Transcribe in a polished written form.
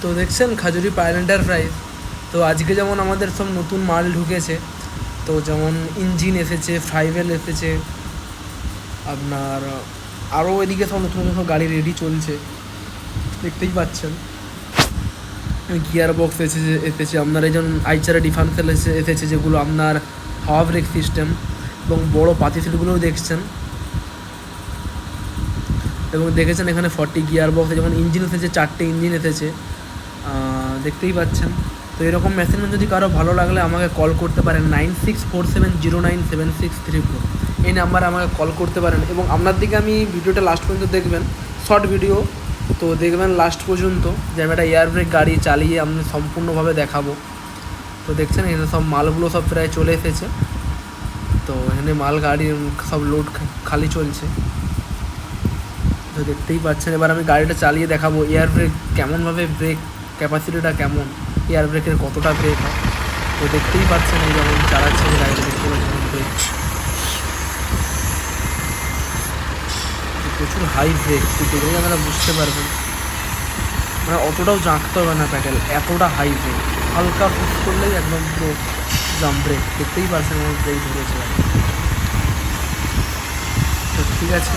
তো দেখছেন খাজুরি পায়েল এন্টারপ্রাইজ। তো আজকে যেমন আমাদের সব নতুন মাল ঢুকেছে, তো যেমন ইঞ্জিন এসেছে, ফ্লাইভেল এসেছে, আপনার আরও এদিকে সব নতুন নতুন সব গাড়ি রেডি চলছে, দেখতেই পাচ্ছেন। গিয়ার বক্স এসেছে আপনার, এই যেমন আইচারা ডিফারেন্সিয়াল এসেছে, যেগুলো আপনার হাওয়া ব্রেক সিস্টেম, এবং বড় পাতি সিটগুলোও দেখছেন। এবং দেখেছেন এখানে 40 গিয়ার বক্স, যেমন ইঞ্জিন এসেছে, 4টে ইঞ্জিন এসেছে, দেখতেই পাচ্ছেন। তো এরকম মেশিন যদি কারো ভালো লাগলে আমাকে কল করতে পারেন 9647097634, এই নাম্বারে আমাকে কল করতে পারেন। এবং আপনার দিকে আমি ভিডিওটা লাস্ট পর্যন্ত দেখবেন, শর্ট ভিডিও, তো দেখবেন লাস্ট পর্যন্ত যে আমি একটা এয়ার ব্রেক গাড়ি চালিয়ে আমি সম্পূর্ণভাবে দেখাবো। তো দেখছেন এখানে সব মালগুলো সব প্রায় চলে এসেছে, তো এখানে মাল গাড়ি সব লোড খালি চলছে, তো দেখতেই পাচ্ছেন। এবার আমি গাড়িটা চালিয়ে দেখাবো এয়ার ব্রেক কেমনভাবে, ব্রেক ক্যাপাসিটিটা কেমন, এয়ার ব্রেকের কতটা ব্রেক হয়। তো দেখতেই পাচ্ছেন এই যেমন চালাচ্ছে গাড়িটা, দেখতে পাচ্ছেন ব্রেক, প্রচুর হাই ব্রেক, তো দেখলেই আপনারা বুঝতে পারবেন। মানে অতটাও জাঁকতে হবে না প্যাডেল, এতটা হাই ব্রেক, হালকা পুশ করলেই একদম পুরো জাম্প ব্রেক, দেখতেই পাচ্ছেন আমার ব্রেক ধরেছে। তো ঠিক আছে।